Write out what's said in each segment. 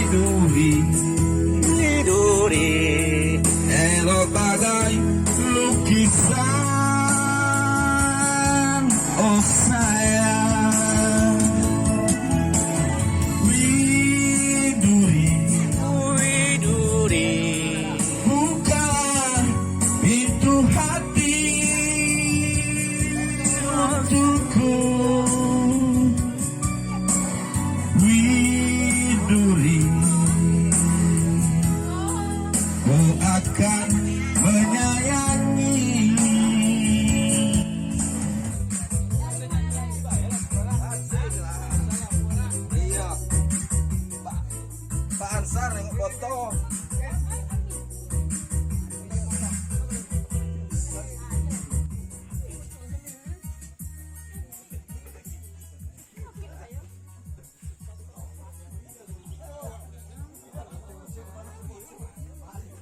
duri, duri, elok bagai lukisan. Oh sayang, widuri, widuri, buka pintu hati untukku. Widuri, ku akan menyayangi. Iya, Pak Ansar yang foto.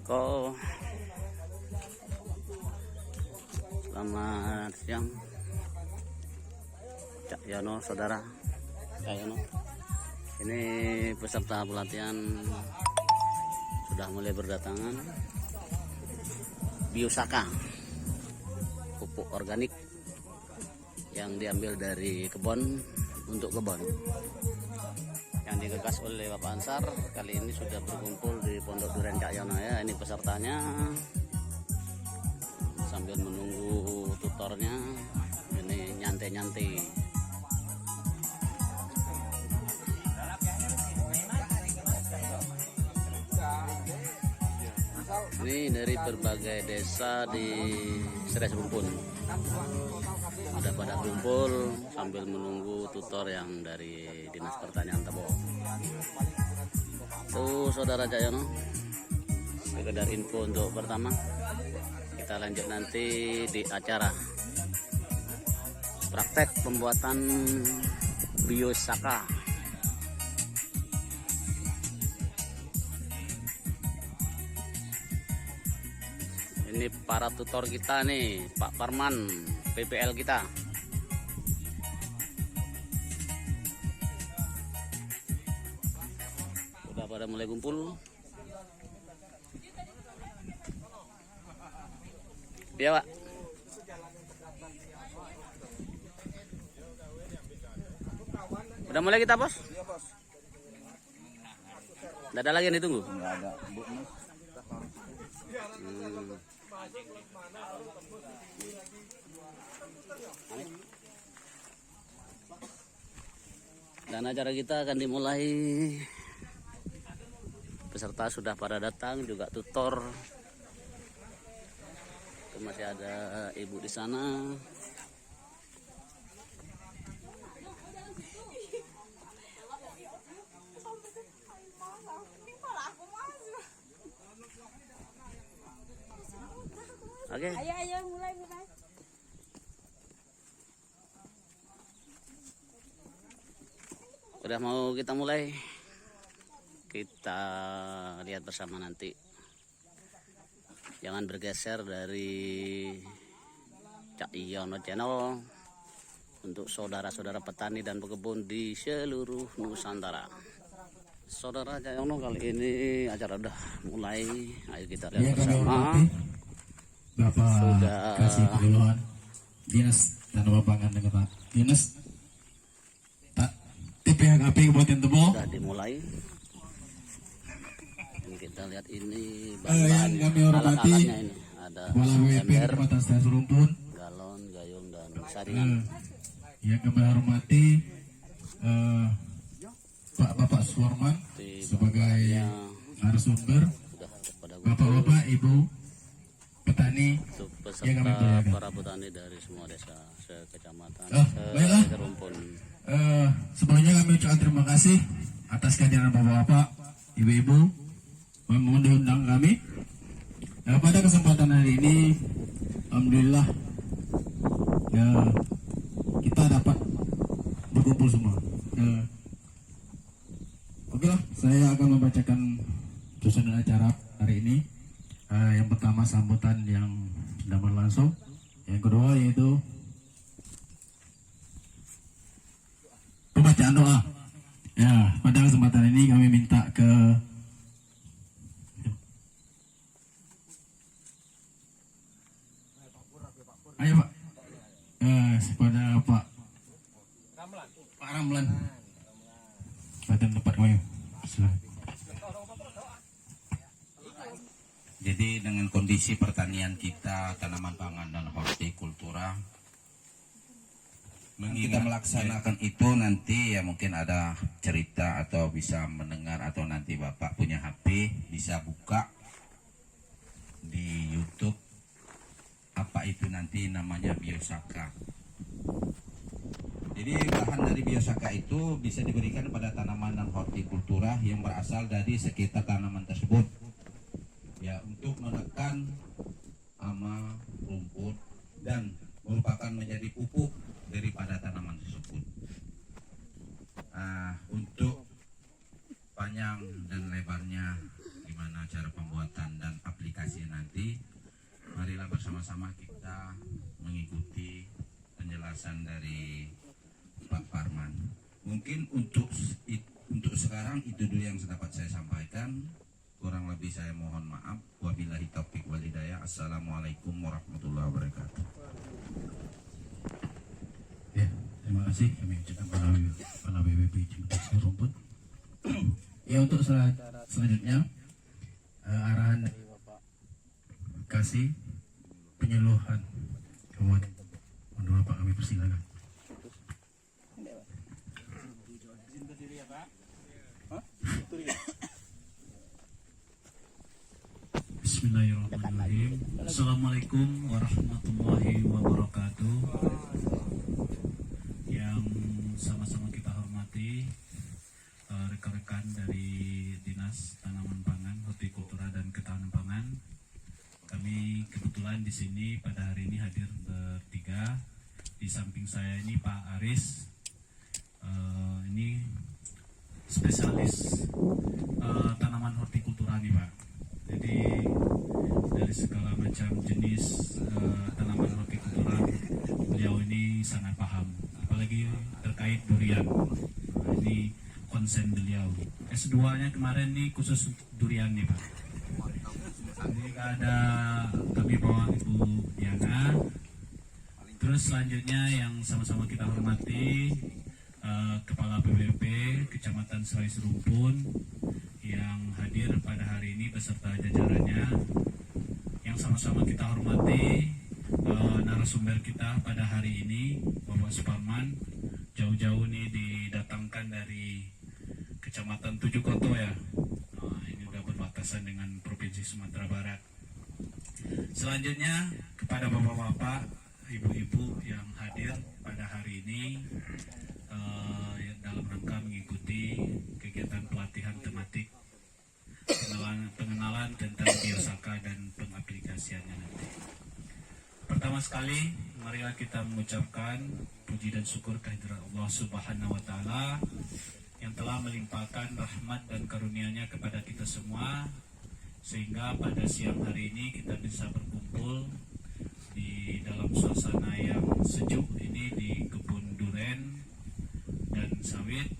Ko, selamat siang, Cak Yono, saudara Cak Yono. Ini peserta pelatihan sudah mulai berdatangan. Biosaka, pupuk organik yang diambil dari kebun untuk kebun, yang digagas oleh Bapak Ansar. Kali ini sudah berkumpul di Pondok Duren Cak Yono ya. Ini pesertanya sambil menunggu tutornya. Ini nyantai-nyantai. Ini dari berbagai desa di Seres Rumpun. Sudah pada kumpul sambil menunggu tutor yang dari Dinas Pertanian Tebo. Tuh saudara Cak Yono, sekedar info untuk pertama. Kita lanjut nanti di acara praktek pembuatan Biosaka. Ini para tutor kita nih, Pak Parman, PPL kita. Sudah pada mulai kumpul. Ya Pak. Udah mulai kita bos? Iya bos. Nggak ada lagi yang ditunggu? Enggak ada. Dan acara kita akan dimulai. Peserta sudah pada datang, juga tutor. Itu masih ada ibu di sana. Oke. Ayo mulai. Udah mau kita mulai. Kita lihat bersama nanti. Jangan bergeser dari Cak Yono Channel untuk saudara-saudara petani dan pekebun di seluruh Nusantara. Saudara Cak Yono, kali ini acara udah mulai. Ayo kita lihat bersama. Bapak Sudah. kasih keduluan Dinas Tanaman Pangan dengan Pak Dinas TPHKP Kabupaten Tebo. Sudah dimulai. Ini kita lihat ini Yang kami hormati alat-alatnya ini. Ada Kepala WP ember, Kecamatan Seres Rumpun. galon, gayung dan saringan. Yang kami hormati Pak Bapak Suwarman Di sebagai bawahnya narasumber, sudah pada Bapak-bapak, Ibu petani untuk yang kami peserta muliakan. para petani dari semua desa sekecamatan baiklah. Rumpun. Sebelumnya kami ucapkan terima kasih atas kehadiran bapak-bapak, ibu-ibu yang diundang kami. Pada kesempatan hari ini, alhamdulillah ya, kita dapat berkumpul semua. Oke lah, saya akan membacakan susunan acara hari ini. Yang pertama sambutan yang sedang berlangsung. Yang kedua yaitu pembacaan doa. Ya, pada kesempatan ini kami minta ke ayo Pak kepada Pak Ramlan Badan tempat kami. Silakan. Jadi dengan kondisi pertanian kita, tanaman pangan dan hortikultura, kita melaksanakan itu nanti ya mungkin ada cerita atau bisa mendengar atau nanti Bapak punya HP bisa buka di YouTube apa itu nanti namanya biosaka. Jadi bahan dari biosaka itu bisa diberikan pada tanaman dan hortikultura yang berasal dari sekitar tanaman tersebut. Ya, untuk menekan hama, rumput dan merupakan menjadi pupuk daripada tanaman tersebut. Untuk panjang dan lebarnya gimana cara pembuatan dan aplikasi nanti, marilah bersama-sama kita mengikuti penjelasan dari Pak Parman. Mungkin untuk sekarang itu dulu yang dapat saya sampaikan. Kurang lebih saya mohon maaf. Wabillahi taufiq wal hidayah. Assalamualaikum warahmatullahi wabarakatuh. Ya, terima kasih kami ucapkan Kepala BPP Cimpring Rumput. Ya, untuk selanjutnya arahan dari Bapak kasih penyuluhan. Kemudian mohon Bapak kami persilakan. Bismillahirrahmanirrahim. Assalamualaikum warahmatullahi wabarakatuh. Yang sama-sama kita hormati rekan-rekan dari Dinas Tanaman Pangan, Hortikultura dan Ketahanan Pangan. Kami kebetulan di sini pada hari ini hadir bertiga. Di samping saya ini Pak Aris, ini spesialis tanaman hortikultura nih Pak. Jadi dari segala macam jenis tanaman hortikultura beliau ini sangat paham, apalagi terkait durian. Ini konsen beliau. S2-nya kemarin nih khusus untuk durian nih Pak. Jadi ada kami bawa Ibu Diana. Terus selanjutnya yang sama-sama kita hormati Kepala BPP Kecamatan Serai Serumpun yang hadir pada hari ini beserta jajarannya. Yang sama-sama kita hormati narasumber kita pada hari ini Bapak Suparman, jauh-jauh nih didatangkan dari Kecamatan Tujuh Koto ya. Ini udah berbatasan dengan Provinsi Sumatera Barat. Selanjutnya kepada bapak-bapak, ibu-ibu yang hadir pada hari ini dalam rangka mengikuti kegiatan pelatihan tematik pengenalan tentang biosaka dan pengaplikasiannya nanti. Pertama sekali, marilah kita mengucapkan puji dan syukur kehadirat Allah Subhanahu wa taala yang telah melimpahkan rahmat dan karunia-Nya kepada kita semua sehingga pada siang hari ini kita bisa berkumpul di dalam suasana yang sejuk ini di kebun duren dan sawit.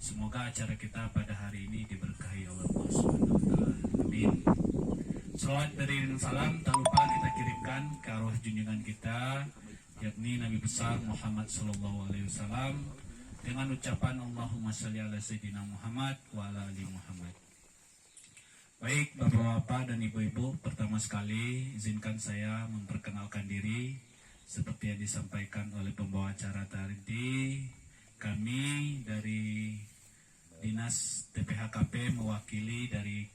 Semoga acara kita pada hari ini diberkahi oleh Allah Subhanahu wa taala. Amin. Salawat dari salam tak lupa kita kirimkan ke arwah junjungan kita yakni Nabi besar Muhammad sallallahu alaihi wasallam dengan ucapan Allahumma shalli ala sayyidina Muhammad wa ala ali Muhammad. Baik Bapak-bapak dan Ibu-ibu, pertama sekali izinkan saya memperkenalkan diri seperti yang disampaikan oleh pembawa acara tadi. Kami dari Dinas TPHKP mewakili dari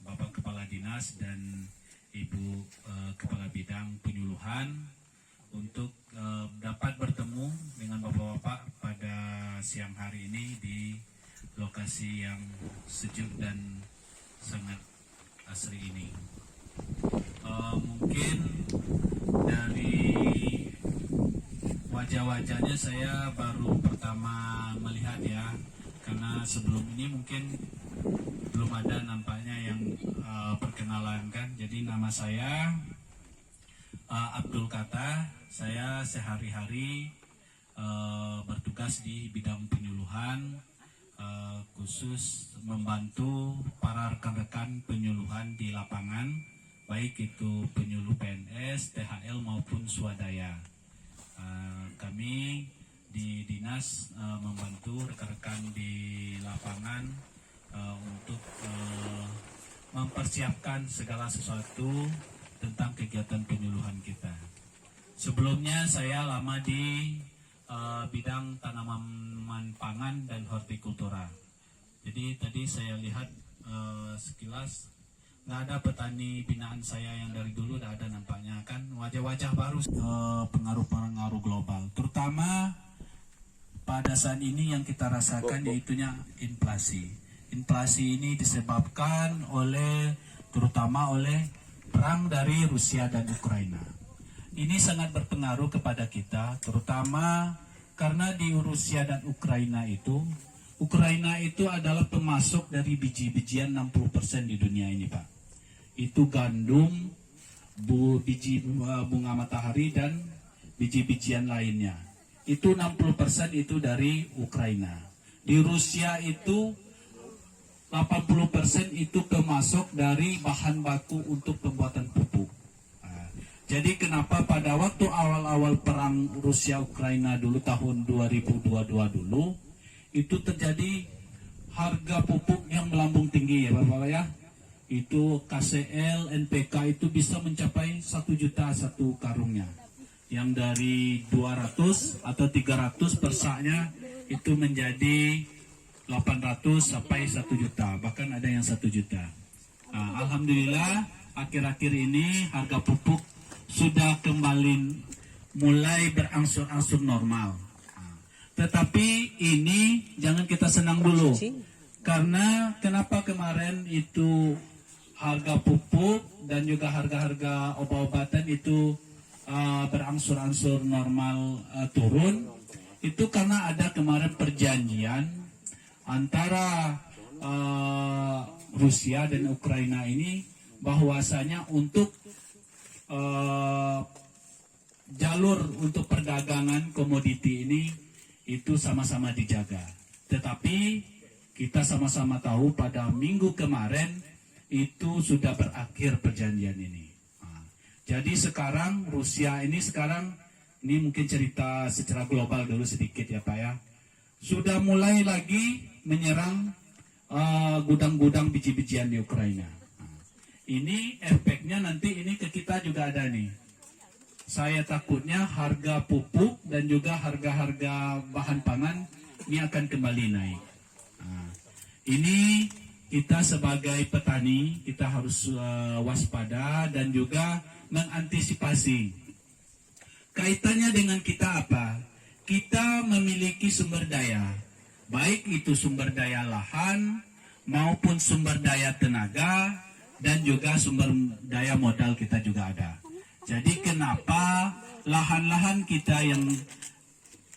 Bapak Kepala Dinas dan Ibu Kepala Bidang Penyuluhan untuk dapat bertemu dengan Bapak-bapak pada siang hari ini di lokasi yang sejuk dan sangat asri ini. Mungkin dari wajah-wajahnya saya baru pertama melihat ya, karena sebelum ini mungkin belum ada nampaknya yang perkenalan kan. Jadi nama saya Abdul Kata, saya sehari-hari bertugas di bidang penyuluhan khusus membantu para rekan-rekan penyuluhan di lapangan, baik itu penyuluh PNS, THL maupun swadaya. Kami di dinas membantu rekan-rekan di lapangan untuk mempersiapkan segala sesuatu tentang kegiatan penyuluhan kita. Sebelumnya saya lama di bidang tanaman pangan dan hortikultura. Jadi tadi saya lihat sekilas nggak ada petani binaan saya yang dari dulu udah ada, nampaknya kan wajah-wajah baru. Pengaruh-pengaruh global, terutama pada saat ini yang kita rasakan yaitunya inflasi. Inflasi ini disebabkan terutama oleh perang dari Rusia dan Ukraina. Ini sangat berpengaruh kepada kita, terutama karena di Rusia dan Ukraina itu adalah pemasok dari biji-bijian 60% di dunia ini, Pak. Itu gandum, biji bunga matahari, dan biji-bijian lainnya. Itu 60% itu dari Ukraina. Di Rusia itu 80% itu pemasok dari bahan baku untuk pembuatan pupuk. Jadi kenapa pada waktu awal-awal perang Rusia-Ukraina dulu tahun 2022 dulu itu terjadi harga pupuk yang melambung tinggi ya Bapak ya. Itu KCL, NPK itu bisa mencapai 1 juta satu karungnya. Yang dari 200 atau 300 per saknya itu menjadi 800 sampai 1 juta, bahkan ada yang 1 juta. Alhamdulillah akhir-akhir ini harga pupuk sudah kembali mulai berangsur-angsur normal. Tetapi ini jangan kita senang dulu. Karena kenapa kemarin itu harga pupuk dan juga harga-harga obat-obatan itu berangsur-angsur normal turun, itu karena ada kemarin perjanjian antara Rusia dan Ukraina ini bahwasanya untuk jalur untuk perdagangan komoditi ini itu sama-sama dijaga. Tetapi kita sama-sama tahu pada minggu kemarin itu sudah berakhir perjanjian ini. Jadi sekarang Rusia ini mungkin cerita secara global dulu sedikit ya Pak ya. Sudah mulai lagi menyerang gudang-gudang biji-bijian di Ukraina. Ini efeknya nanti ini ke kita juga ada nih. Saya takutnya harga pupuk dan juga harga-harga bahan pangan ini akan kembali naik. Ini kita sebagai petani kita harus waspada dan juga mengantisipasi. Kaitannya dengan kita apa? Kita memiliki sumber daya, baik itu sumber daya lahan maupun sumber daya tenaga dan juga sumber daya modal kita juga ada. Jadi kenapa lahan-lahan kita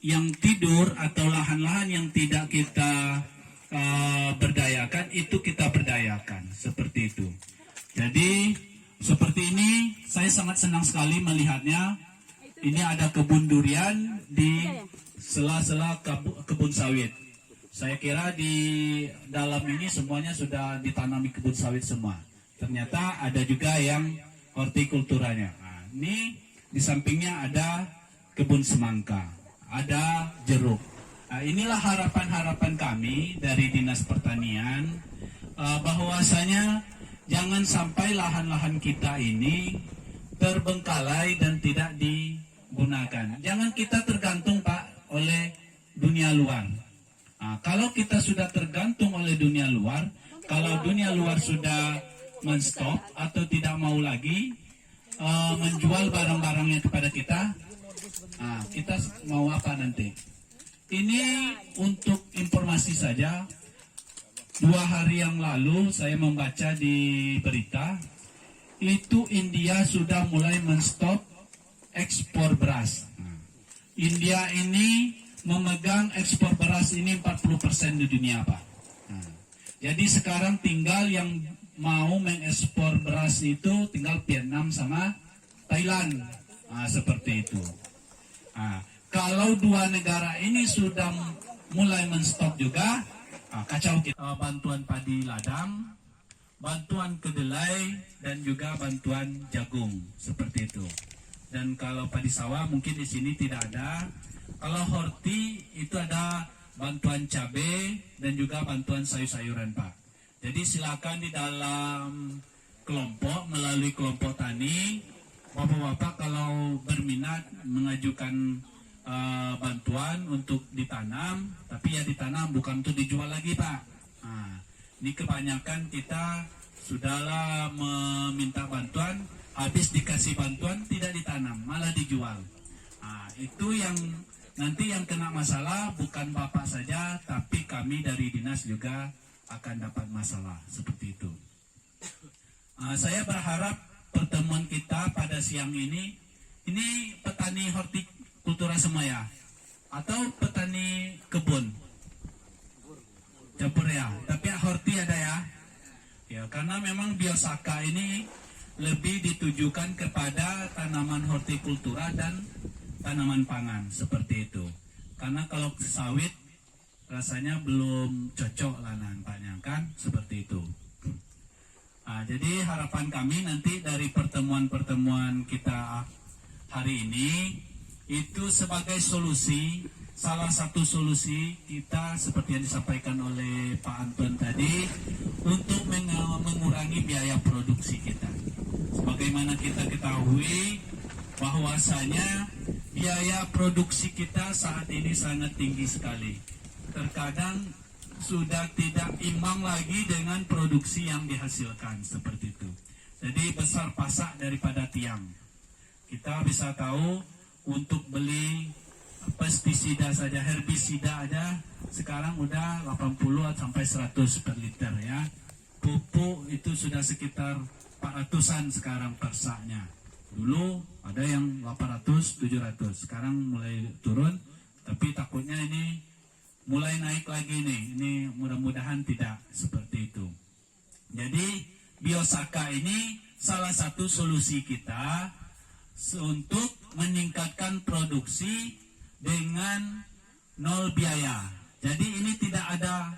yang tidur atau lahan-lahan yang tidak kita berdayakan itu kita berdayakan seperti itu. Jadi seperti ini saya sangat senang sekali melihatnya. Ini ada kebun durian di sela-sela kebun sawit. Saya kira di dalam ini semuanya sudah ditanami kebun sawit semua. Ternyata ada juga yang hortikulturanya. Nah, ini di sampingnya ada kebun semangka, ada jeruk. Nah, inilah harapan-harapan kami dari Dinas Pertanian bahwasanya jangan sampai lahan-lahan kita ini terbengkalai dan tidak digunakan. Jangan kita tergantung Pak oleh dunia luar. Nah, kalau kita sudah tergantung oleh dunia luar, kalau dunia luar sudah men-stop atau tidak mau lagi menjual barang-barangnya kepada kita, nah, kita mau apa nanti? Ini untuk informasi saja. 2 hari yang lalu saya membaca di berita, itu India sudah mulai men-stop ekspor beras. India ini memegang ekspor beras ini 40% di dunia Pak. Jadi sekarang tinggal yang mau mengekspor beras itu tinggal Vietnam sama Thailand. Seperti itu. Kalau 2 negara ini sudah mulai men-stop juga, kacau kita. Bantuan padi ladang, bantuan kedelai, dan juga bantuan jagung seperti itu. Dan kalau padi sawah mungkin di sini tidak ada. Kalau horti itu ada bantuan cabai dan juga bantuan sayur-sayuran, Pak. Jadi silakan di dalam kelompok, melalui kelompok tani, Bapak-bapak kalau berminat mengajukan bantuan untuk ditanam, tapi ya ditanam bukan untuk dijual lagi, Pak. Nah, ini kebanyakan kita sudahlah meminta bantuan, habis dikasih bantuan tidak ditanam, malah dijual. Nah, itu yang nanti yang kena masalah bukan Bapak saja, tapi kami dari dinas juga akan dapat masalah seperti itu. Saya berharap pertemuan kita pada siang ini petani hortikultura semua ya, atau petani kebun campur ya, tapi horti ada ya. Ya, karena memang Biosaka ini lebih ditujukan kepada tanaman hortikultura dan tanaman pangan seperti itu. Karena kalau sawit rasanya belum cocok lah nampaknya kan seperti itu. Jadi harapan kami nanti dari pertemuan-pertemuan kita hari ini itu sebagai solusi, salah satu solusi kita seperti yang disampaikan oleh Pak Anton tadi untuk mengurangi biaya produksi kita. Sebagaimana kita ketahui bahwasanya biaya produksi kita saat ini sangat tinggi sekali. Terkadang sudah tidak imbang lagi dengan produksi yang dihasilkan seperti itu. Jadi besar pasak daripada tiang. Kita bisa tahu untuk beli pestisida saja, herbisida aja sekarang udah 80 sampai 100 per liter ya. Pupuk itu sudah sekitar 400-an sekarang per saknya. Dulu ada yang 800, 700. Sekarang mulai turun, tapi takutnya ini mulai naik lagi nih. Ini mudah-mudahan tidak seperti itu. Jadi Biosaka ini salah satu solusi kita untuk meningkatkan produksi dengan nol biaya. Jadi ini tidak ada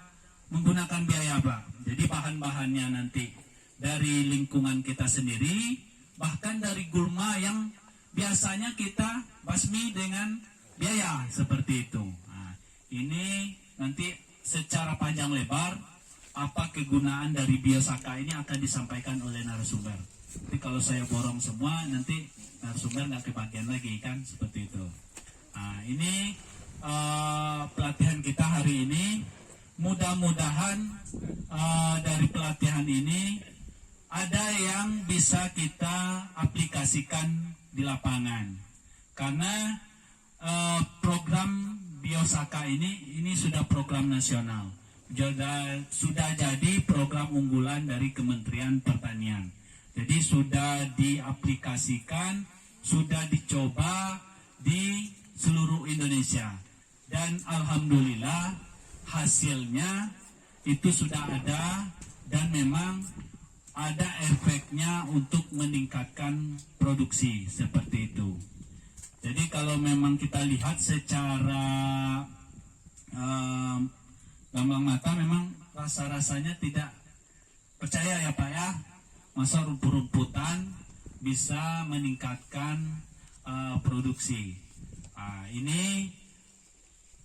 menggunakan biaya, Pak. Jadi bahan-bahannya nanti dari lingkungan kita sendiri, bahkan dari gulma yang biasanya kita basmi dengan biaya seperti itu. Ini nanti secara panjang lebar apa kegunaan dari Biosaka ini akan disampaikan oleh narasumber. Tapi kalau saya borong semua nanti narasumber nggak kebagian lagi kan seperti itu. Ini pelatihan kita hari ini. Mudah-mudahan dari pelatihan ini ada yang bisa kita aplikasikan di lapangan. Karena program Biosaka ini sudah program nasional, sudah jadi program unggulan dari Kementerian Pertanian. Jadi sudah diaplikasikan, sudah dicoba di seluruh Indonesia, dan alhamdulillah hasilnya itu sudah ada dan memang ada efeknya untuk meningkatkan produksi seperti itu. Jadi kalau memang kita lihat secara gamblang mata memang rasa-rasanya tidak percaya ya Pak ya, masa rumput-rumputan bisa meningkatkan produksi. Ini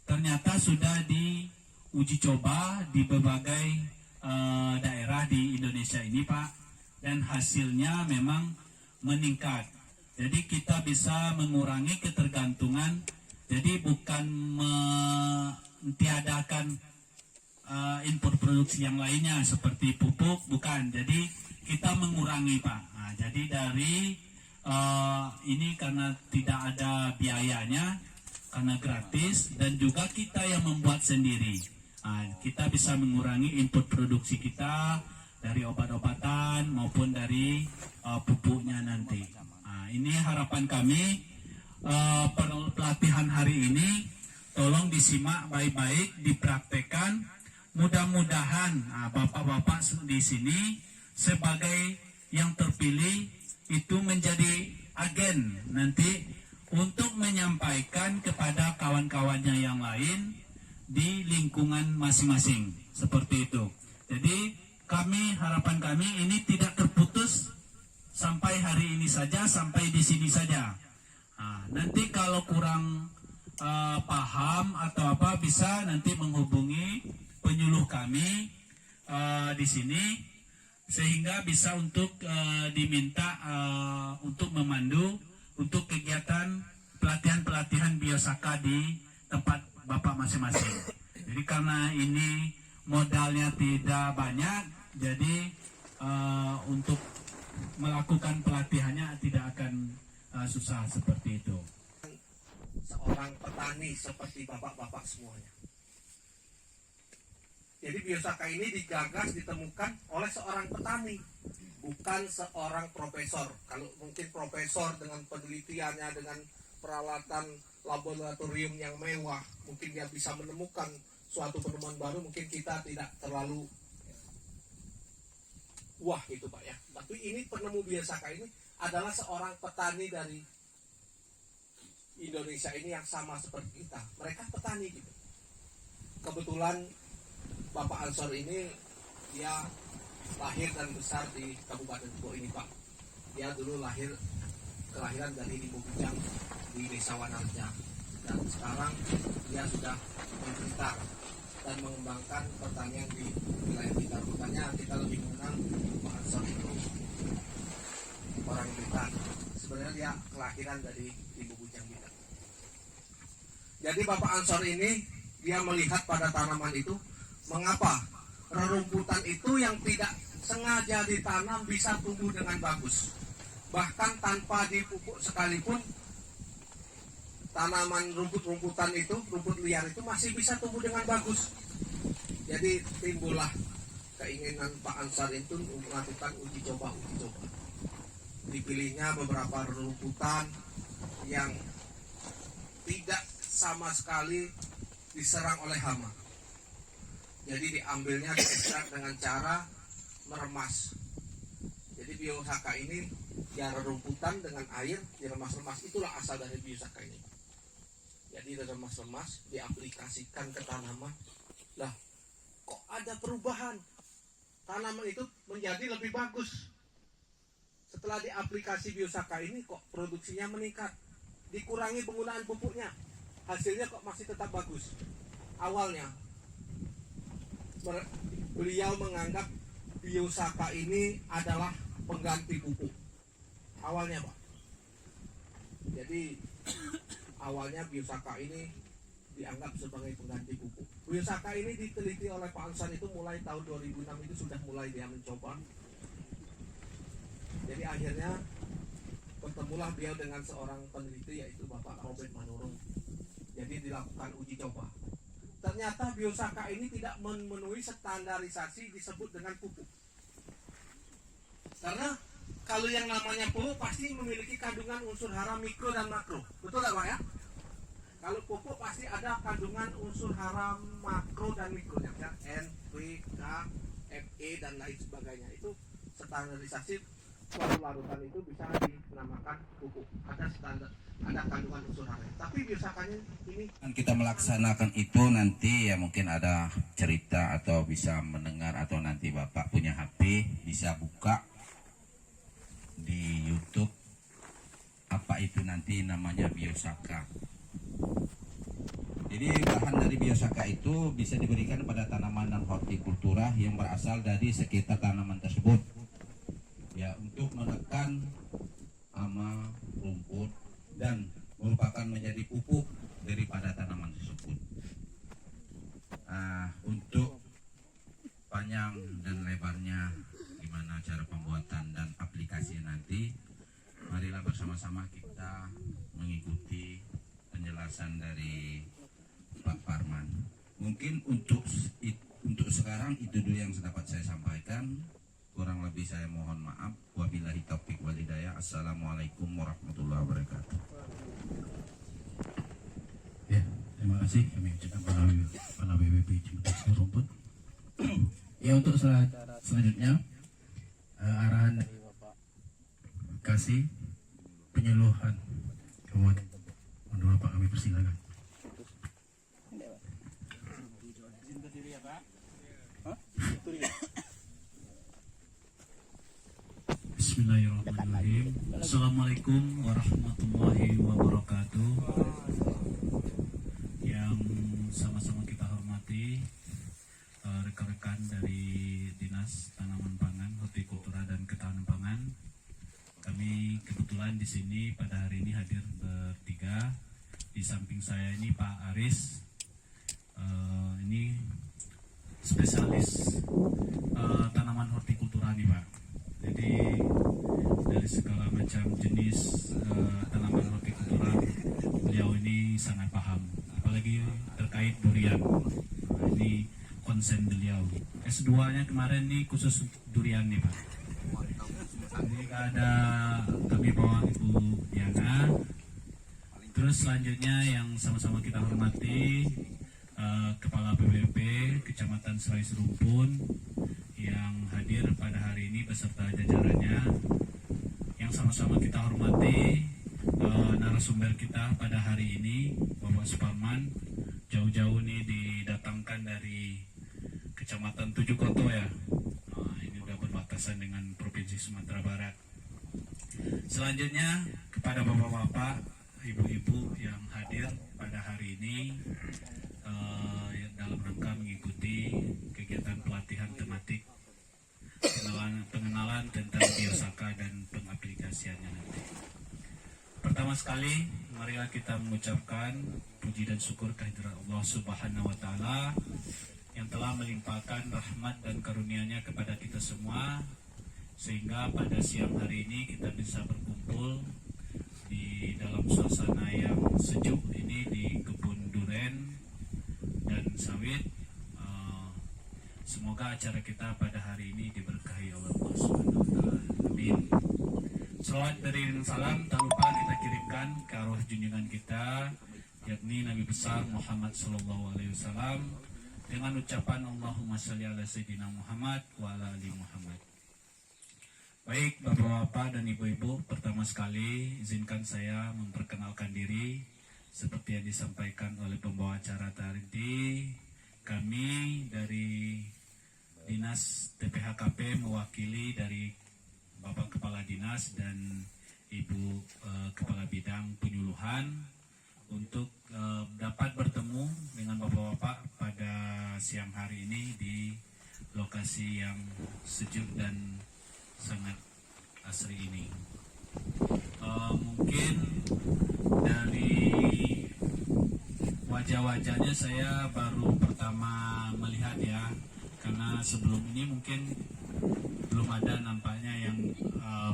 ternyata sudah diuji coba di berbagai daerah di Indonesia ini Pak, dan hasilnya memang meningkat. Jadi kita bisa mengurangi ketergantungan. Jadi bukan mentiadakan input produksi yang lainnya seperti pupuk, bukan. Jadi kita mengurangi Pak. Jadi dari ini karena tidak ada biayanya, karena gratis, dan juga kita yang membuat sendiri. Kita bisa mengurangi input produksi kita dari obat-obatan maupun dari pupuknya nanti. Ini harapan kami, pelatihan hari ini tolong disimak baik-baik, dipraktekkan. Mudah-mudahan bapak-bapak di sini sebagai yang terpilih itu menjadi agen nanti untuk menyampaikan kepada kawan-kawannya yang lain di lingkungan masing-masing. seperti itu. Jadi harapan kami ini tidak terputus sampai hari ini saja, sampai di sini saja. Nah, nanti kalau kurang paham atau apa, bisa nanti menghubungi penyuluh kami di sini, sehingga bisa untuk diminta untuk memandu untuk kegiatan pelatihan biosaka di tempat Bapak masing-masing. Jadi karena ini modalnya tidak banyak, jadi untuk melakukan pelatihannya tidak akan susah seperti itu. Seorang petani seperti bapak-bapak semuanya. Jadi biosaka ini digagas, ditemukan oleh seorang petani, bukan seorang profesor. Kalau mungkin profesor dengan penelitiannya, dengan peralatan laboratorium yang mewah, mungkin dia bisa menemukan suatu penemuan baru, mungkin kita tidak terlalu wah gitu Pak ya. Tapi ini penemu biosaka ini adalah seorang petani dari Indonesia ini yang sama seperti kita. Mereka petani gitu. Kebetulan Bapak Ansor ini dia lahir dan besar di Kabupaten Kubo ini Pak. Dia dulu kelahiran dari Ibu Bujang di Desa Wanarja, dan sekarang dia sudah mencinta dan mengembangkan pertanian di wilayah kita. Makanya kita lebih mengenal Pak Ansor itu orang Blitar. Sebenarnya dia kelahiran dari Ibu Bujang Blitar. Jadi Bapak Ansor ini dia melihat pada tanaman itu, mengapa rerumputan itu yang tidak sengaja ditanam bisa tumbuh dengan bagus. Bahkan tanpa dipupuk sekalipun, tanaman rumput-rumputan itu, rumput liar itu masih bisa tumbuh dengan bagus. Jadi timbullah keinginan Pak Ansar itu melakukan uji coba. Dipilihnya beberapa rumputan yang tidak sama sekali diserang oleh hama. Jadi diambilnya, diekstrak dengan cara meremas. Jadi biosaka ini ya rerumputan dengan air diremas-remas, itulah asal dari biosaka ini. Jadi diremas-remas, diaplikasikan ke tanaman. Lah, kok ada perubahan? Tanaman itu menjadi lebih bagus. Setelah diaplikasi biosaka ini kok produksinya meningkat. Dikurangi penggunaan pupuknya. Hasilnya kok masih tetap bagus. Awalnya beliau menganggap biosaka ini adalah pengganti pupuk. Awalnya Pak. Jadi awalnya biosaka ini dianggap sebagai pengganti pupuk. Biosaka ini diteliti oleh Pak Ansar itu mulai tahun 2006 itu sudah mulai dia mencoba. Jadi akhirnya bertemulah beliau dengan seorang peneliti yaitu Bapak Robert Manurung. Jadi dilakukan uji coba. Ternyata biosaka ini tidak memenuhi standarisasi disebut dengan pupuk. Karena kalau yang namanya pupuk pasti memiliki kandungan unsur hara mikro dan makro. Betul nggak Pak ya? Kalau pupuk pasti ada kandungan unsur hara makro dan mikro, ya N, P, K, Fe dan lain sebagainya. Itu standarisasi suatu larutan itu bisa dinamakan pupuk. Ada standar, ada kandungan unsur hara. Tapi biosakanya ini Kita melaksanakan itu nanti ya mungkin ada cerita atau bisa mendengar, atau nanti Bapak punya HP bisa buka di YouTube apa itu nanti namanya biosaka. Jadi bahan dari biosaka itu bisa diberikan pada tanaman dan hortikultura yang berasal dari sekitar tanaman tersebut. Ya, untuk menekan hama, rumput, dan merupakan menjadi pupuk daripada tanaman tersebut. Untuk panjang dan lebarnya, gimana cara pembuatan dan aplikasi nanti, marilah bersama-sama kita mengikuti penjelasan dari Pak Parman. Mungkin untuk sekarang itu dulu yang dapat saya sampaikan. Kurang lebih saya mohon maaf. Wabillahi taufiq wal hidayah. Assalamualaikum warahmatullahi wabarakatuh. Ya, terima kasih kami ucapkan Kepala BPP Cibutas Rumput. Ya, untuk selanjutnya arahan dari Bapak kasih penyuluhan. Kemudian mohon Bapak kami persilakan. Bismillahirrahmanirrahim. Assalamualaikum warahmatullahi wabarakatuh. Yang sama-sama kita hormati rekan-rekan dari Dinas Tanaman Pangan, Hortikultura dan Ketahanan Pangan. Kami kebetulan di sini pada hari ini hadir bertiga. Di samping saya ini Pak Aris, ini spesialis tanaman hortikultura nih Pak. Jadi dari segala macam jenis tanaman hortikultura beliau ini sangat paham, apalagi terkait durian. Nah, ini konsen beliau. S2-nya kemarin nih khusus durian nih Pak. Jadi ada kami bawa Ibu Diana. Terus selanjutnya yang sama-sama kita hormati Kepala BPP Kecamatan Serai Serumpun yang hadir pada hari ini beserta jajarannya. Yang sama-sama kita hormati narasumber kita pada hari ini, Bapak Suparman, jauh-jauh nih didatangkan dari Kecamatan Tujuh Koto ya. Nah, ini udah berbatasan dengan Provinsi Sumatera Barat. Selanjutnya kepada bapak-bapak, ibu-ibu yang hadir pada hari ini dalam rangka mengikuti kegiatan pelatihan tematik pengenalan tentang biosaka dan pengaplikasiannya nanti. Pertama sekali, marilah kita mengucapkan puji dan syukur kehadirat Allah Subhanahu wa Ta'ala yang telah melimpahkan rahmat dan karunia-Nya kepada kita semua, sehingga pada siang hari ini kita bisa berkumpul di dalam suasana yang sejuk ini di kebun duren dan sawit. Semoga acara kita pada hari ini diberkahi oleh Allah Subhanahu wa Ta'ala. Amin. Salawat dan salam tak lupa kita kirimkan ke arwah junjungan kita, yakni Nabi besar Muhammad sallallahu alaihi wasallam, dengan ucapan Allahumma shalli ala sayyidina Muhammad wa ala ali Muhammad. Baik Bapak-bapak dan Ibu-ibu, pertama sekali izinkan saya memperkenalkan diri seperti yang disampaikan oleh pembawa acara tadi. Kami dari Dinas TPHKP mewakili dari Bapak Kepala Dinas dan Ibu Kepala Bidang Penyuluhan untuk dapat bertemu dengan Bapak-bapak pada siang hari ini di lokasi yang sejuk dan sangat asri ini. Mungkin dari wajah-wajahnya saya baru pertama melihat ya, karena sebelum ini mungkin belum ada nampaknya yang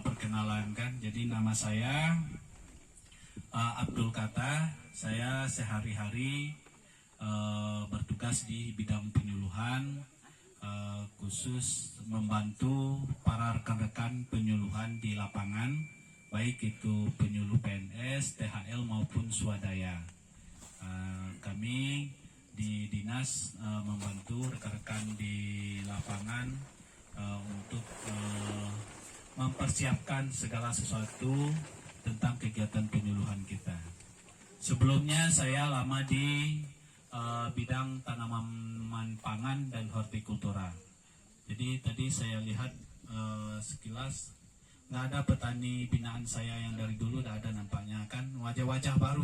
perkenalan kan. Jadi nama saya Abdul Kata. Saya sehari-hari bertugas di bidang penyuluhan, khusus membantu para rekan-rekan penyuluhan di lapangan, baik itu penyuluh PNS, THL maupun swadaya. Kami di dinas membantu rekan-rekan di lapangan untuk mempersiapkan segala sesuatu tentang kegiatan penyuluhan kita. Sebelumnya saya lama di bidang tanaman pangan dan hortikultura. Jadi tadi saya lihat sekilas nggak ada petani binaan saya yang dari dulu udah ada nampaknya kan, wajah-wajah baru.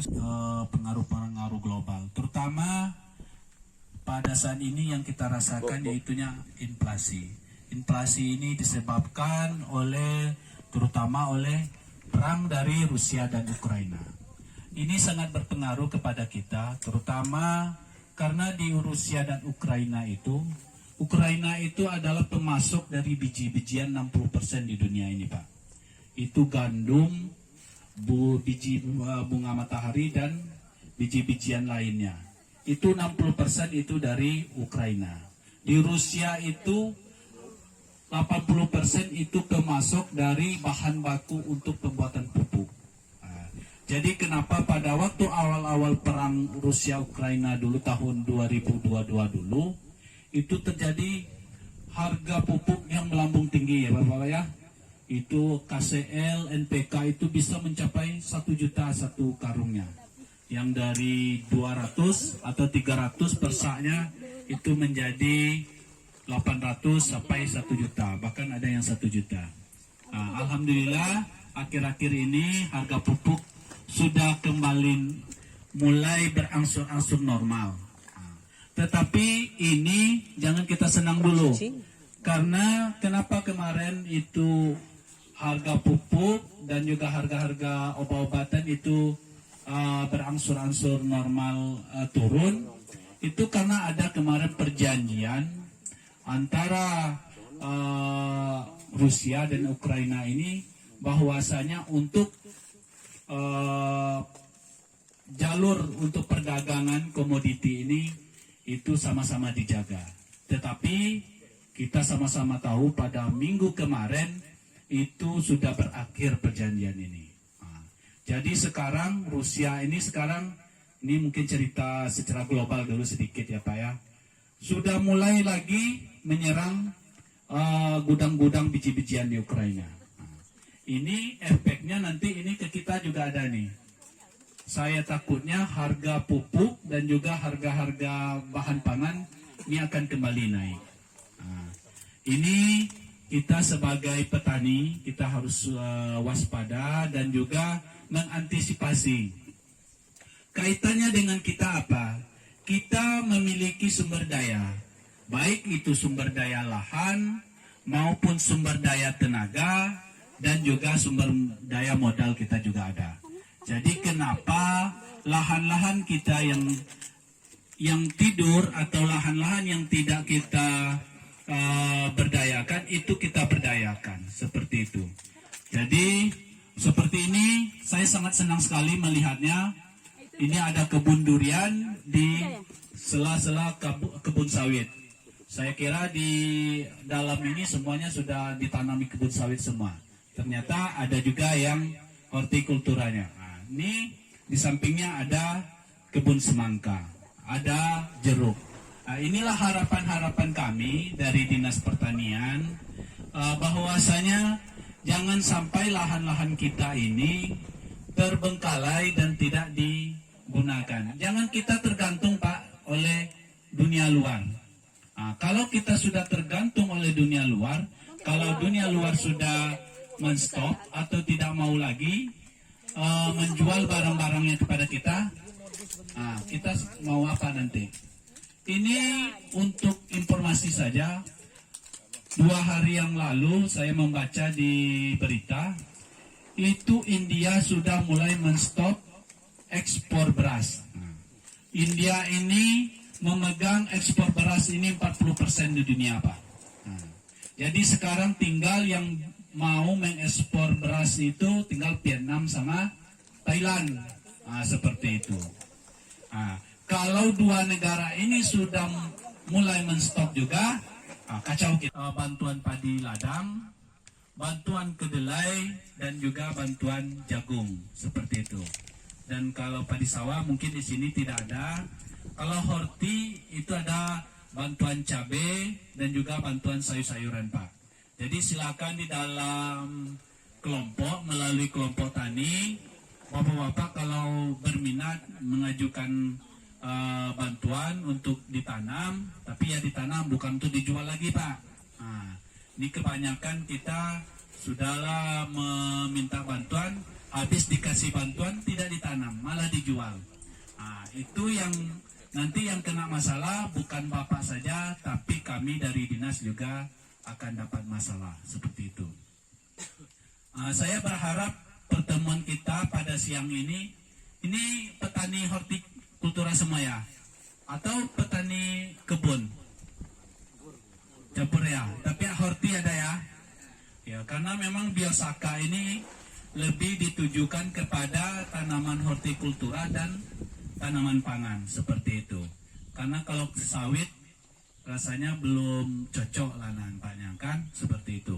Pengaruh-pengaruh global, terutama pada saat ini yang kita rasakan yaitunya inflasi. Inflasi ini disebabkan terutama oleh perang dari Rusia dan Ukraina. Ini sangat berpengaruh kepada kita, terutama karena di Rusia dan Ukraina itu adalah pemasok dari biji-bijian 60% di dunia ini Pak. Itu gandum, biji bunga matahari dan biji-bijian lainnya. Itu 60% itu dari Ukraina. Di Rusia itu 80% itu pemasok dari bahan baku untuk pembuatan pupuk. Jadi kenapa pada waktu awal-awal perang Rusia-Ukraina dulu tahun 2022 dulu itu terjadi harga pupuk yang melambung tinggi ya Bapak ya. Itu KCL, NPK itu bisa mencapai 1 juta satu karungnya. Yang dari 200 atau 300 persaknya itu menjadi 800 sampai 1 juta, bahkan ada yang 1 juta. Alhamdulillah akhir-akhir ini harga pupuk sudah kembali mulai berangsur-angsur normal. Tetapi ini jangan kita senang dulu. Karena kenapa kemarin itu harga pupuk dan juga harga-harga obat-obatan itu berangsur-angsur normal turun, itu karena ada kemarin perjanjian antara Rusia dan Ukraina ini bahwasanya untuk jalur untuk perdagangan komoditi ini itu sama-sama dijaga. Tetapi kita sama-sama tahu pada minggu kemarin itu sudah berakhir perjanjian ini. Jadi sekarang Rusia ini ini mungkin cerita secara global dulu sedikit ya Pak ya. Sudah mulai lagi menyerang gudang-gudang biji-bijian di Ukraina. Ini efeknya nanti ini ke kita juga ada nih. Saya takutnya harga pupuk dan juga harga-harga bahan pangan ini akan kembali naik. Ini kita sebagai petani kita harus waspada dan juga mengantisipasi. Kaitannya dengan kita apa? Kita memiliki sumber daya, baik itu sumber daya lahan maupun sumber daya tenaga dan juga sumber daya modal kita juga ada. Jadi kenapa lahan-lahan kita yang tidur atau lahan-lahan yang tidak kita berdayakan itu kita berdayakan seperti itu. Jadi seperti ini saya sangat senang sekali melihatnya. Ini ada kebun durian di sela-sela kebun sawit. Saya kira di dalam ini semuanya sudah ditanami kebun sawit semua. Ternyata ada juga yang hortikulturanya. Nah, ini di sampingnya ada kebun semangka, ada jeruk. Nah, inilah harapan-harapan kami dari Dinas Pertanian bahwasanya jangan sampai lahan-lahan kita ini terbengkalai dan tidak digunakan. Jangan kita tergantung Pak oleh dunia luar. Nah, kalau kita sudah tergantung oleh dunia luar, kalau dunia luar sudah men-stop atau tidak mau lagi menjual barang-barangnya kepada kita, kita mau apa nanti? Ini untuk informasi saja. 2 hari yang lalu saya membaca di berita, itu India sudah mulai men-stop ekspor beras. India ini memegang ekspor beras ini 40% di dunia Pak. Jadi sekarang tinggal yang mau mengekspor beras itu tinggal Vietnam sama Thailand. Seperti itu. Kalau 2 negara ini sudah mulai men-stop juga, kacau kita. Bantuan padi ladang, bantuan kedelai, dan juga bantuan jagung seperti itu. Dan kalau padi sawah mungkin di sini tidak ada. Kalau horti itu ada bantuan cabai dan juga bantuan sayur-sayuran Pak. Jadi silakan di dalam kelompok melalui kelompok tani, bapak-bapak kalau berminat mengajukan bantuan untuk ditanam, tapi ya ditanam bukan untuk dijual lagi Pak. Ini kebanyakan kita sudahlah meminta bantuan, habis dikasih bantuan tidak ditanam, malah dijual. Itu yang nanti yang kena masalah bukan bapak saja, tapi kami dari dinas juga akan dapat masalah seperti itu. Saya berharap pertemuan kita pada siang ini petani hortikultura semua ya, atau petani kebun campur ya, tapi horti ada ya. Ya, karena memang Biosaka ini lebih ditujukan kepada tanaman hortikultura dan tanaman pangan seperti itu. Karena kalau sawit rasanya belum cocok lah nampaknya kan seperti itu.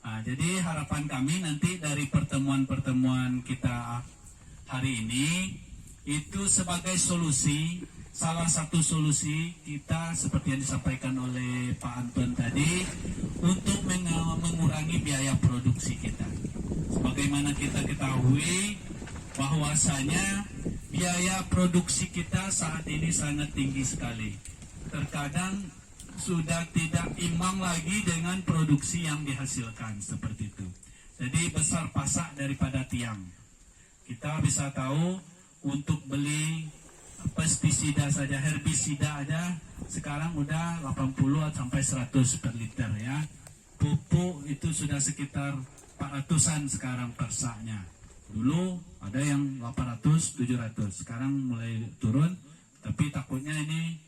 Jadi harapan kami nanti dari pertemuan-pertemuan kita hari ini itu sebagai solusi, salah satu solusi kita seperti yang disampaikan oleh Pak Anton tadi untuk mengurangi biaya produksi kita. Sebagaimana kita ketahui bahwasanya biaya produksi kita saat ini sangat tinggi sekali. Terkadang sudah tidak imbang lagi dengan produksi yang dihasilkan seperti itu. Jadi besar pasak daripada tiang. Kita bisa tahu untuk beli pestisida saja, herbisida aja sekarang udah 80 sampai 100 per liter ya. Pupuk itu sudah sekitar 400-an sekarang per saknya. Dulu ada yang 800, 700. Sekarang mulai turun, tapi takutnya ini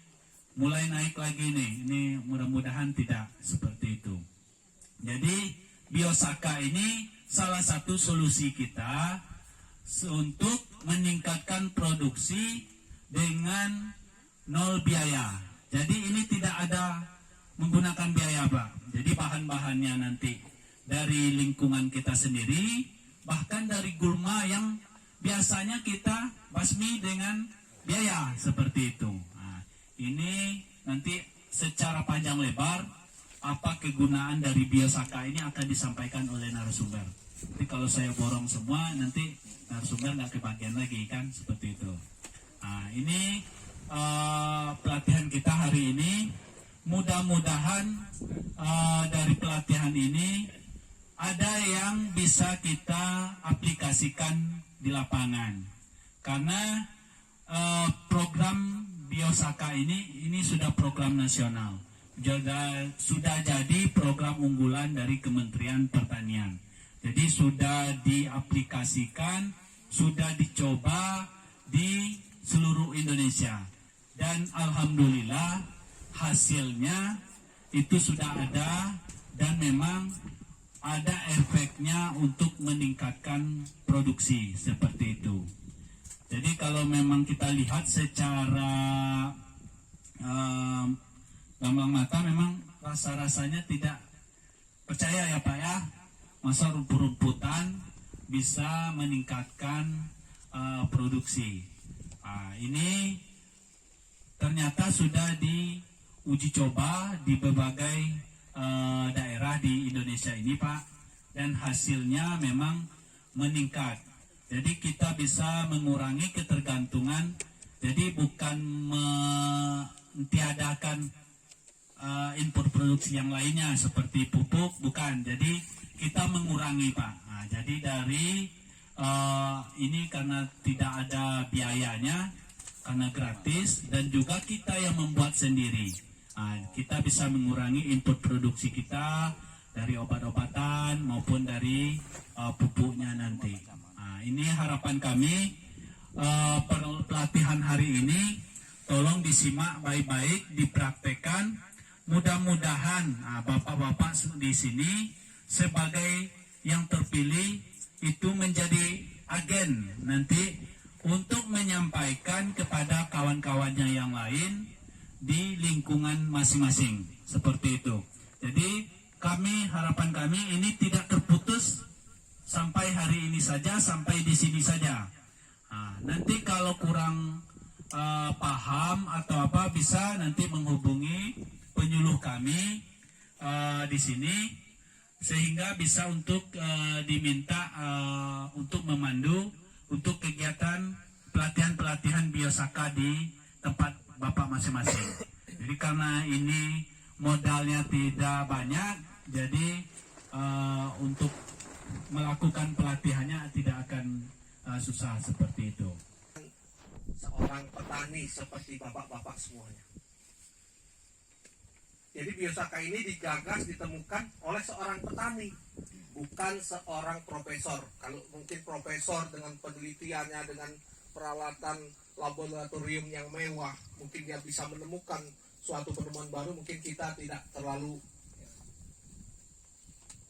mulai naik lagi nih. Ini mudah-mudahan tidak seperti itu. Jadi Biosaka ini salah satu solusi kita untuk meningkatkan produksi dengan nol biaya. Jadi ini tidak ada menggunakan biaya, Pak. Jadi bahan-bahannya nanti dari lingkungan kita sendiri, bahkan dari gulma yang biasanya kita basmi dengan biaya seperti itu. Nah, ini nanti secara panjang lebar apa kegunaan dari Biosaka ini akan disampaikan oleh narasumber. Jadi kalau saya borong semua nanti narasumber nggak kebagian lagi kan seperti itu. Nah, ini pelatihan kita hari ini. Mudah-mudahan dari pelatihan ini ada yang bisa kita aplikasikan di lapangan. Karena program Biosaka ini sudah program nasional. Sudah jadi program unggulan dari Kementerian Pertanian. Jadi sudah diaplikasikan, sudah dicoba di seluruh Indonesia. Dan alhamdulillah hasilnya itu sudah ada dan memang ada efeknya untuk meningkatkan produksi seperti itu. Jadi kalau memang kita lihat secara gamblang mata memang rasa-rasanya tidak percaya ya Pak ya, masa rumput-rumputan bisa meningkatkan produksi. Ini ternyata sudah diuji coba di berbagai daerah di Indonesia ini Pak, dan hasilnya memang meningkat. Jadi kita bisa mengurangi ketergantungan, jadi bukan mentiadakan input produksi yang lainnya seperti pupuk, bukan. Jadi kita mengurangi Pak. Nah, jadi dari ini karena tidak ada biayanya, karena gratis, dan juga kita yang membuat sendiri. Nah, kita bisa mengurangi input produksi kita dari obat-obatan maupun dari pupuknya nanti. Nah, ini harapan kami pelatihan hari ini tolong disimak baik-baik, dipraktekkan. Mudah-mudahan bapak-bapak di sini sebagai yang terpilih itu menjadi agen nanti untuk menyampaikan kepada kawan-kawannya yang lain di lingkungan masing-masing seperti itu. Jadi harapan kami ini tidak terputus sampai hari ini saja, sampai di sini saja. Nah, nanti kalau kurang paham atau apa bisa nanti menghubungi penyuluh kami di sini sehingga bisa untuk diminta untuk memandu untuk kegiatan pelatihan Biosaka di tempat Bapak masing-masing. Jadi karena ini modalnya tidak banyak, jadi untuk melakukan pelatihannya tidak akan susah seperti itu. Seorang petani seperti bapak-bapak semuanya. Jadi Biosaka ini digagas, ditemukan oleh seorang petani, bukan seorang profesor. Kalau mungkin profesor dengan penelitiannya, dengan peralatan laboratorium yang mewah, mungkin dia bisa menemukan suatu penemuan baru, mungkin kita tidak terlalu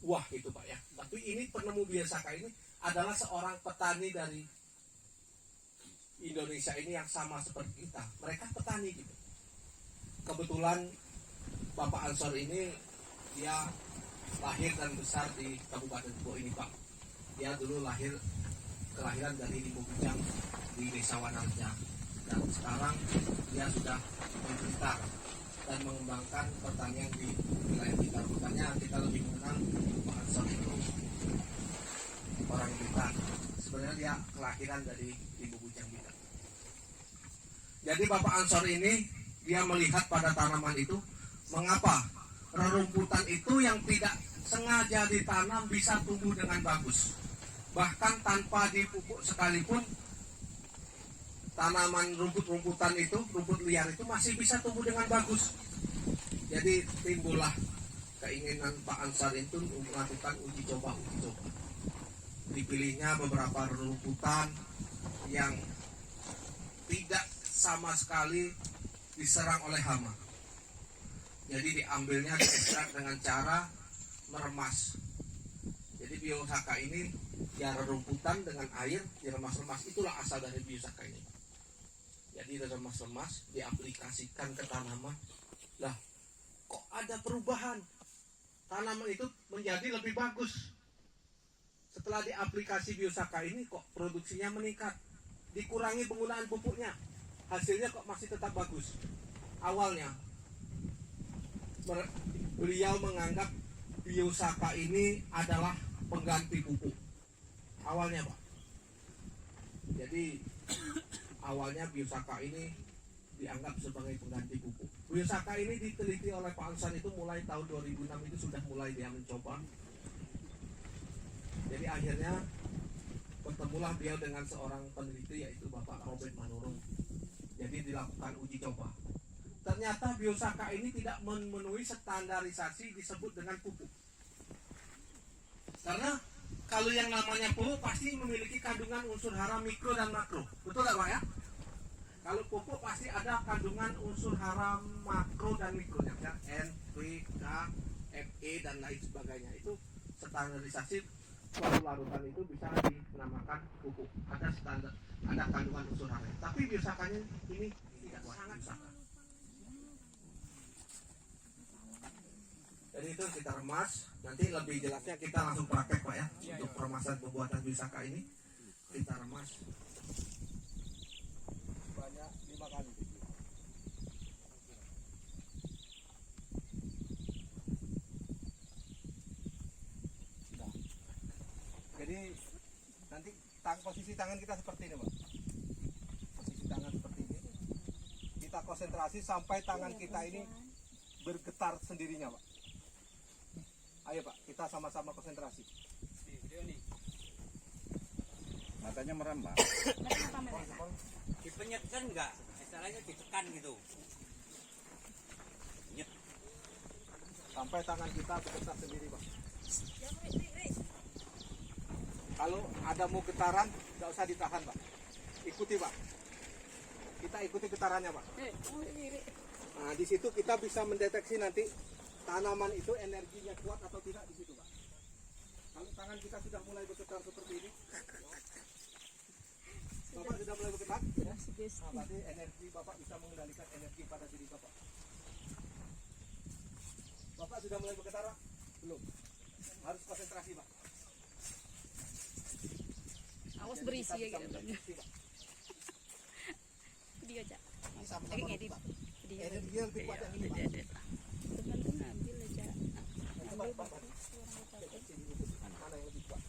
wah gitu Pak ya. Tapi ini penemu Biosaka ini adalah seorang petani dari Indonesia ini yang sama seperti kita. Mereka petani gitu. Kebetulan Bapak Ansor ini dia lahir dan besar di Kabupaten Kubo ini Pak. Dia dulu kelahiran dari Limbu Bujang di Desa Wanarja, dan sekarang dia sudah membesar dan mengembangkan pertanian di wilayah kita. Makanya kita lebih mengenal Bapak Ansor itu orang kita. Sebenarnya dia kelahiran dari Limbu Bujang kita. Jadi Bapak Ansor ini dia melihat pada tanaman itu Mengapa? Rerumputan itu yang tidak sengaja ditanam bisa tumbuh dengan bagus. Bahkan tanpa dipupuk sekalipun, tanaman rumput-rumputan itu, rumput liar itu masih bisa tumbuh dengan bagus. Jadi timbullah keinginan Pak Ansar itu melakukan uji coba. Dipilihnya beberapa rumputan yang tidak sama sekali diserang oleh hama. Jadi diambilnya diekstrak dengan cara meremas. Jadi biosaka ini ya rerumputan dengan air diremas-remas, itulah asal dari biosaka ini. Jadi diremas-remas, diaplikasikan ke tanaman. Lah, kok ada perubahan? Tanaman itu menjadi lebih bagus. Setelah diaplikasi biosaka ini kok produksinya meningkat. Dikurangi penggunaan pupuknya. Hasilnya kok masih tetap bagus. Awalnya beliau menganggap biosaka ini adalah pengganti pupuk. Awalnya, Pak. Jadi awalnya biosaka ini dianggap sebagai pengganti pupuk. Biosaka ini diteliti oleh Pak Ansar itu mulai tahun 2006 itu sudah mulai dia mencoba. Jadi akhirnya bertemulah beliau dengan seorang peneliti yaitu Bapak Robert Manurung. Jadi dilakukan uji coba. Ternyata biosaka ini tidak memenuhi standarisasi disebut dengan pupuk. Karena kalau yang namanya pupuk pasti memiliki kandungan unsur hara mikro dan makro. Betul tak Pak ya? Kalau pupuk pasti ada kandungan unsur hara makro dan mikro, ya, N, P, K, Fe dan lain sebagainya. Itu standarisasi suatu larutan itu bisa dinamakan pupuk. Ada standar, ada kandungan unsur hara. Tapi biosakanya ini tidak sangat sangat. Jadi itu kita remas. Nanti lebih jelasnya kita langsung praktek Pak ya. Untuk peremasan pembuatan biosaka ini kita remas. Banyak 5 kali. Nah. Jadi nanti posisi tangan kita seperti ini Pak. Posisi tangan seperti ini. Kita konsentrasi sampai tangan kita ini bergetar sendirinya Pak. Ayo Pak, kita sama-sama konsentrasi. Matanya merem, Pak. Dipenyetkan enggak? Misalnya ditekan gitu. Nyet. Sampai tangan kita bergetar sendiri Pak. Kalau ada mau getaran, nggak usah ditahan Pak. Ikuti Pak. Kita ikuti getarannya Pak. Nah di situ kita bisa mendeteksi nanti tanaman itu energinya kuat atau tidak di situ Pak. Kalau tangan kita sudah mulai bergetar seperti ini, Bapak sudah mulai bergetar, ya? Nah, berarti energi Bapak bisa mengendalikan energi pada diri Bapak. Bapak sudah mulai bergetar Pak? Belum. Harus konsentrasi Pak. Awas berisi ya gitu. Video Cak. Sama-sama ngedit. Pak. Video. Energinya lebih kuat yang ini Pak. Teman-teman ngambil aja. Ngambil Mana yang lebih kuat?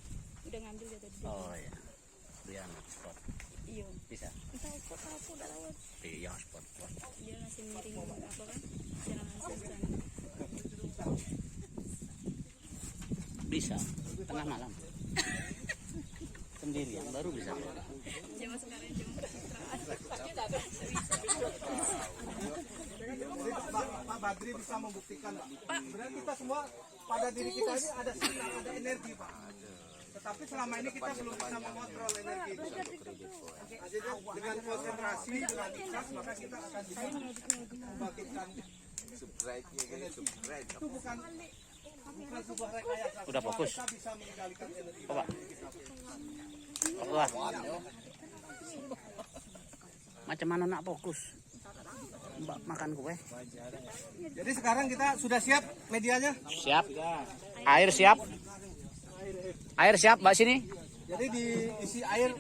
udah ngambil ya tadi. Oh ya. Rian spot. Iya. Bisa. Entah kok aku udah lewat. Iya spot. Dia ngasih miring apa kan? Jangan ngasih sana. Bisa. Tengah malam. Sendirian baru bisa. Jam sekarang jam Pak Badri bisa membuktikan Pak. Sebenarnya kita semua pada diri kita ini ada sinar, ada energi Pak. Tetapi selama ini kita belum bisa mengontrol energi itu. Nah, jadi dengan konsentrasi, dengan ikhlas maka kita akan bisa membangkitkan energi. Itu bukan sebuah rekayasa. Udah fokus. Kita bisa mengendalikan energi. Coba. Wah. Macam mana nak fokus? Mbak makan kue. Jadi sekarang kita sudah siap medianya? Siap. Air siap. Air siap, Mbak sini. Jadi diisi air.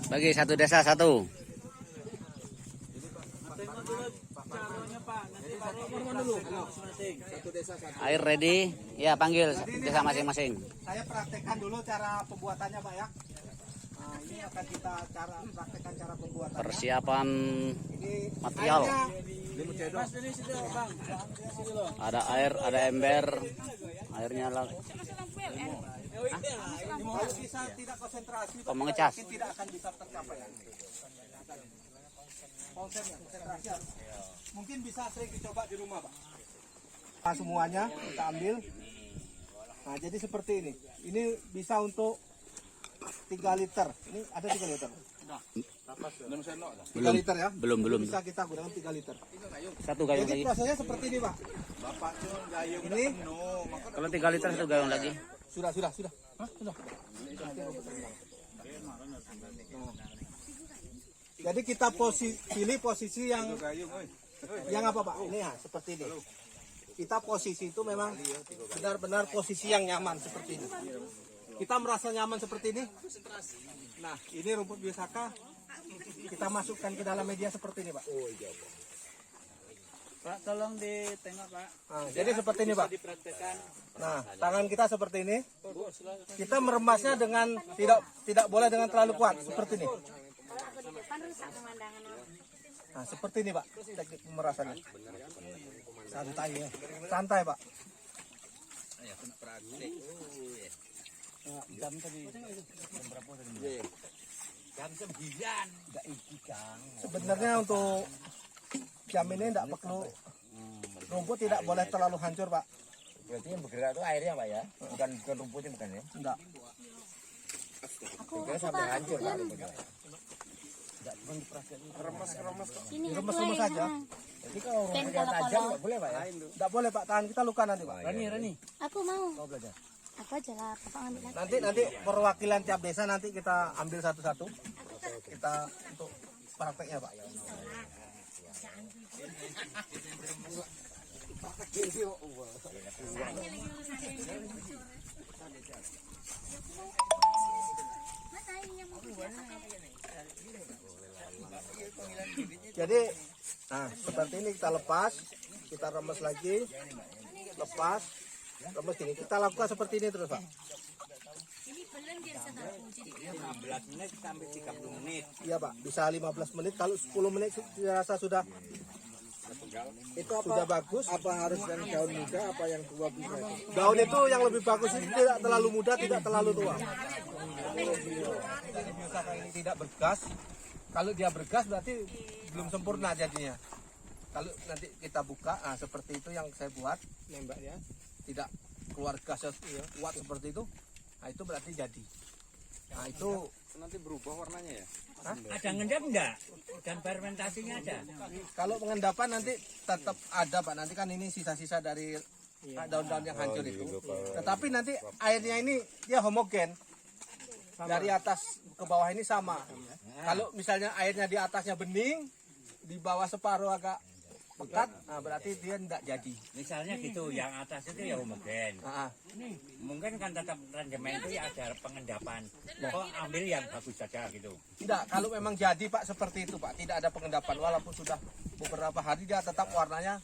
Bagi satu desa satu. Air ready. Ya panggil desa masing-masing. Saya praktekkan dulu cara pembuatannya Pak ya. Nah, Ini akan kita praktekkan cara pembuatannya. Persiapan Ini material. airnya, Ada air, ada ember. Airnya lah. kalau bisa tidak konsentrasi, Oh, mengecas. mungkin tidak akan bisa tercapai. Konsentrasi. Mungkin bisa sering dicoba di rumah, Pak. Nah, semuanya kita ambil. Nah, jadi seperti ini. Ini bisa untuk 3 liter. Ini ada 3 liter. 3 liter ya. Belum. Bisa kita gunakan 3 liter. Satu gayung Jadi lagi. prosesnya seperti ini, Pak. Ini Kalau 3 liter satu gayung lagi. sudah. Hah? Sudah. Jadi kita pilih posisi yang apa, Pak? Ini ya, seperti ini. Kita posisi itu memang benar-benar posisi yang nyaman seperti ini. Kita merasa nyaman seperti ini. Nah, ini rumput biosaka kita masukkan ke dalam media seperti ini, Pak. Pak, tolong ditengok, Pak. Nah, jadi seperti ini, Pak. Dipraktekkan. Nah, tangan kita seperti ini. Kita meremasnya dengan tidak boleh dengan terlalu kuat, seperti ini. Nah, seperti ini, Pak. Teknik pemerasannya. Santai ya. Santai, Pak. Jam tadi. Jam berapa tadi? Jam 9. Enggak iki, Kang. Sebenarnya untuk jam ini tidak perlu rumput, tidak boleh terlalu hancur, Pak. Berarti yang bergerak itu airnya, Pak ya? Bukan rumputnya bukan ya? Enggak. Kira sampai hancur, Pak. Remes-remes saja. Jadi kalau rumputnya tajam enggak boleh, Pak ya? Tidak boleh, Pak. Tangan kita luka nanti, Pak. Rani. Aku mau. Kau belajar. Aku aja lah, Bapak ambil lagi. Nanti perwakilan tiap desa nanti kita ambil satu-satu. Kita untuk prakteknya, Pak. Jadi, nah seperti ini kita lepas, kita remes lagi, lepas, remes ini. Kita lakukan seperti ini terus, Pak. 15 menit sampai 30 menit. Iya, Pak. Bisa 15 menit. Kalau 10 menit saya rasa sudah Itu apa? sudah bagus. Apa harus yang daun muda, apa yang tua bisa? Daun itu yang lebih bagus itu tidak terlalu muda, tidak terlalu tua. Biosaka ini tidak bergas. Kalau dia bergas berarti belum sempurna jadinya. Kalau nanti kita buka, nah seperti itu yang saya buat, nembak ya. Tidak keluar gas kuat seperti itu. Nah itu berarti jadi. Nah itu Nanti berubah warnanya ya? Ada ngendap enggak? Dan fermentasinya ada. kalau pengendapan nanti tetap ada, Pak. Nanti kan ini sisa-sisa dari daun-daun yang hancur itu. Tetapi nanti airnya ini dia homogen. Dari atas ke bawah ini sama. Kalau misalnya airnya di atasnya bening, di bawah separuh agak pekat, nah berarti dia tidak jadi. Misalnya gitu, yang atas itu ya homogen. Nah, Mungkin kan tetap rendemen itu ya ada pengendapan. Kok ambil yang bagus saja gitu. tidak, kalau memang jadi, Pak, seperti itu, Pak. Tidak ada pengendapan. Walaupun sudah beberapa hari dia tetap warnanya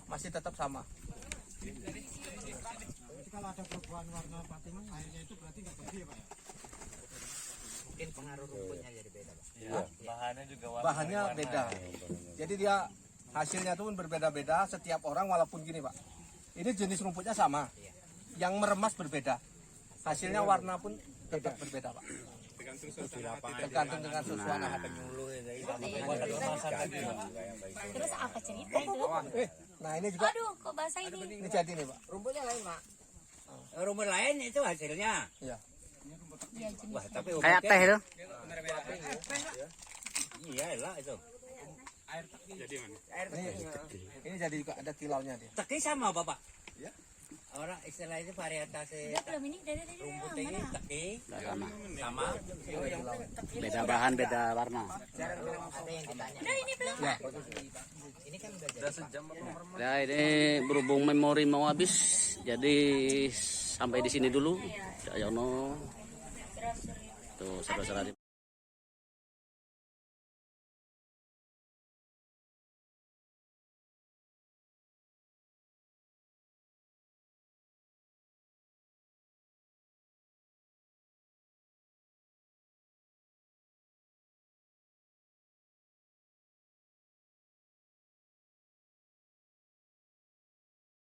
masih tetap sama. Kalau ada perubahan warna patingan, airnya itu berarti nggak jadi ya, Pak ya? Mungkin pengaruh rumputnya jadi beda, Pak. Bahannya juga Bahannya beda. Jadi dia hasilnya itu pun berbeda-beda setiap orang, walaupun gini, Pak. Ini jenis rumputnya sama. Yang meremas berbeda. Hasilnya warna pun tetap berbeda, Pak. Tergantung dengan suasana. Terus apa cerita itu? Nah ini juga, Aduh, kok basah ini? ini jadi nih, Pak. Rumputnya lain, Pak. Rumput lain itu hasilnya. Iya. Ya, jenis. Wah, tapi Kayak teh itu. Iya lah itu. Ini jadi juga ada kilaunya dia. Teki sama Bapak. Ya. Orang istilah itu varietas Udah belum ini dari rumput mana? ini teki Sama. sama. Beda bahan, beda warna. Udah ini belum. Ya ini berhubung memori mau habis, jadi sampai di sini dulu. Cak Yono. Tuh saudara-saudara.